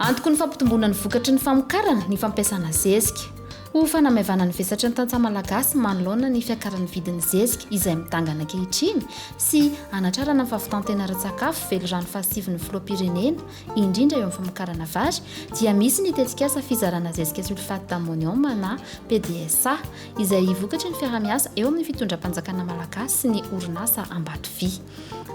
Antoko ny fampitomboana ny vokatry ny famokarana ny fampiasana zezika. Ho fanamevana ny vesatra ny tantsaha malagasy manoloana ny fiakaran'ny vidin'ny zezika izay midangana ankehitriny sy anatrarana ny fahavitantena ara-tsakafo velorano fahasivin'ny filoham-pirenena indrindra eo amin'ny famokarana vary dia misy ny tetikasa fizarana zezika sulfate d'ammonium na PDSA izay vokatry ny fiaramiasa eo amin'ny fitondram-panjakana malagasy sy ny orinasa Ambatovy.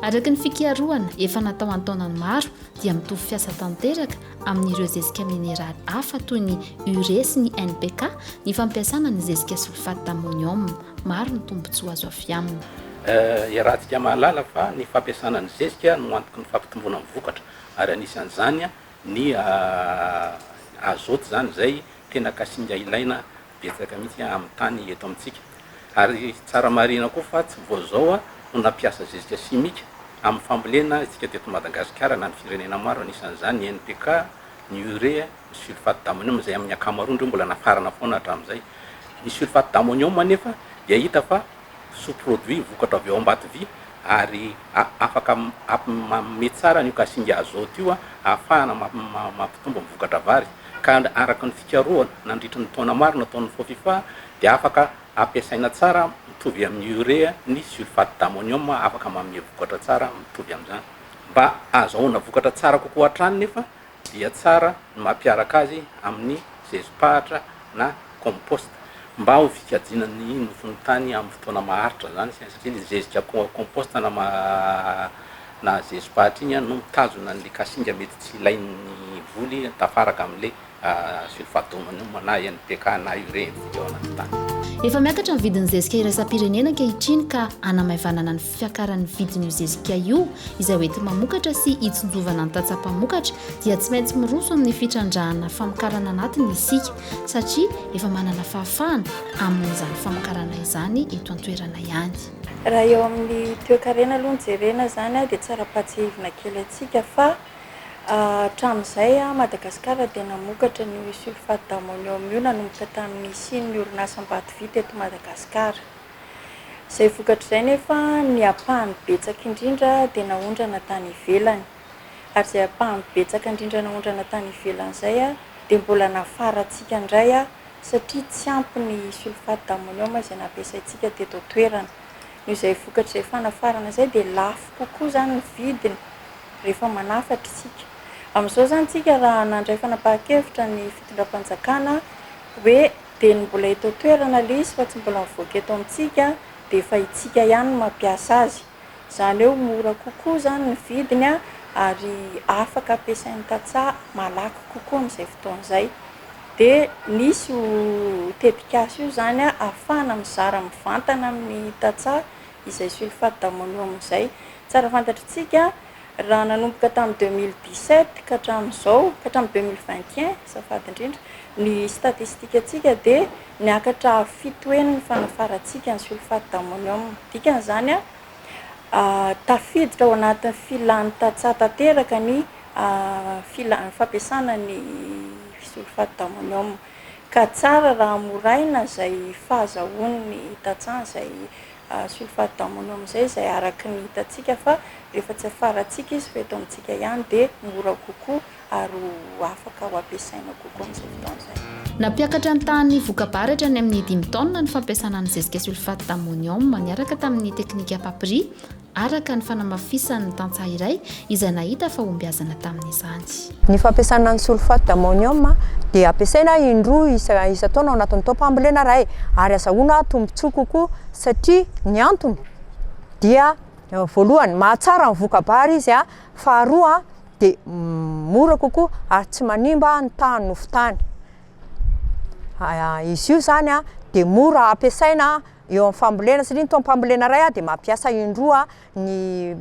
Araky ny fikarohana efa natao antaonany maro dia mitovy fiasa tanteraka amin'ireo zezika mineraly hafa toy ny urée sy ny NPK ny fampiasana ny zezika sulfate d'ammonium. Maro ny tombontsoa azo avy aminy. Iarahantsika mahalala fa ny fampiasana ny zezika no antoky ny fampitomboana ny vokatra ary anisan'izany ny azoty zany zay tena kasinga ilaina betsaka mihitsy amin'ny tany eto amintsika. Ary tsara marina koa fa tsy voazao no nampiasa zezika simika amin'ny fambolena isika teto Madagasikara na ny firenena maro anisan'izany ny NPK, ny urée, ny sulfate d'ammonium zay amin'ny akamaroany mbola nafarana foana hatramin'izay. Ny sulfate d'ammonium nefa dia hita fa sous-produit vokatra avy ao Ambatovy ary afaka mety tsara ny kasinga azoty io ahafahana mampitombo vokatra vary ka araka ny fikarohana nandritry ny taona maro nataon'ny FIFA dia afaka ampiasaina tsara mitovy amin'ny urée ny sulfate d'ammonium afaka manome vokatra tsara mitovy amin'izany. Mba azahoana vokatra tsara kokoa hatrany nefa dia tsara ny mampiaraka azy amin'ny zezipahatra na compost mba ho fikajinany nofony tany amin'ny fotoana maharitra zany satria ny zezika compost na zezipahatra iny no mitazona ny kasinga mety tsy ilain'ny voly tafaraka amin'le sulfate d'ammonium na NPK na urée eo anaty tany. Efa miakatra ny vidin'ny zezika iraisam-pirenena ankehitriny ka anamaevanana ny fiakaran'ny vidin'io zezika io izay hoenty mamokatra sy hitsinjovana ny tantsaha-mpamokatra dia tsy maintsy miroso amin'ny fitrandrahana famokarana anatiny isika satria efa manana fahafahana amin'izany famokarana izany eto an-toerana ihany. Raha eo amin'ny toe-karena aloha ny jerena zany dia tsara patsihivina kely atsika fa hatramin'izay Madagasikara dia namokatra ny sulfate d'ammonium io nanomboka tamin'ny Siny ny orinasa Ambatovy teto Madagasikara. Izay vokatra izay nefa ny apahany betsaka indrindra dia naondrana tany ivelany ary izay apahany betsaka indrindra naondrana tany ivelany izay dia mbola nafaratsika indray satria tsy ampy ny sulfate d'ammonium izay nampiasaintsika teto an-toerana. Izay vokatra izay fanafarana izay dia lafo kokoa zany ny vidiny rehefa manafatra isika. Amin'izao zany tsika raha nandray fanapahan-kevitra ny fitondram-panjakana hoe dia ny mbola eto toerana ilay izy fa tsy mbola mivoaka eto amintsika dia efa itsika ihany mampiasa azy. Izany hoe mora kokoa zany ny vidiny ary afaka ampiasain'ny tantsaha malaky kokoa amin'izay fotoana izay. Dia nisy tetikasa io zany ahafahana mizara mivantana amin'ny tantsaha izay sulfate d'ammonium izay. Tsara fantatritsika raha nanomboka tamin'ny 2017 ka hatramin'izao ka hatramin'ny 2021 safady indrindra ny statistika atsika dia niakatra fitoenany ny fanafaratsika ny sulfate d'ammonium. Dikan'izany tafiditra ao anatin'ny filan'ny tantsaha tanteraka ny fampiasana ny sulfate d'ammonium ka tsara raha moraina izay fahazahoan'ny tantsaha izay sulfate d'ammonium izay araky ny hitantsika fa rehefa tsy afaratsika izy fa eto amintsika ihany dia mora kokoa ary afaka ho ampiasaina kokoa amin'izay fotoana izay. Nampiakatra ny tany vokabaratra ny amin'ny 5 taona ny fampiasana ny zezika sulfate d'ammonium niaraka tamin'ny teknika papri araka ny fanamafisan'ny tantsaha iray izay nahita fa ombiazana tamin'izany. Ny fampiasana ny sulfate d'ammonium dia ampiasaina indroa isa-taona ao anatin'ny taom-pambolena iray ary azahoana tombontsoa kokoa satria ny antony dia voalohany mahatsara ny vokabary izy faharoa dia mora kokoa ary tsy manimba ny tany nofotany. Izy io zany dia mora ampiasaina eo amin'ny fambolena satria ny taom-pambolena iray dia mampiasa indroa ny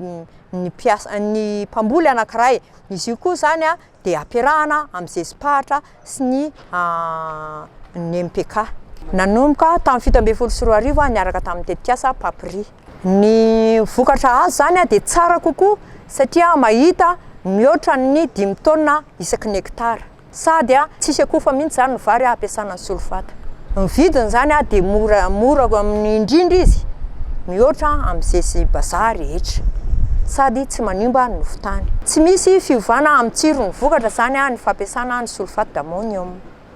mpamboly anankiray. Izy io koa zany dia ampiarahana amin'ny zezipahatra sy ny NPK. Nanomboka tamin'ny 7 niaraka tamin'ny tetikasa papri. Ny vokatra azy zany dia tsara kokoa satria mahita mihoatra ny 5 taona isaky ny hektara sady tsisy akofa mihitsy zany ny vary ampiasana ny sulfate. Ny vidiny zany dia mora amin'ny indrindra izy mihoatra amin'ny zezy bazary rehetra. sady tsy manimba ny nofotany. Tsy misy fiovana amin'ny tsiro ny vokatra zany ny fampiasana ny sulfate d'ammonium.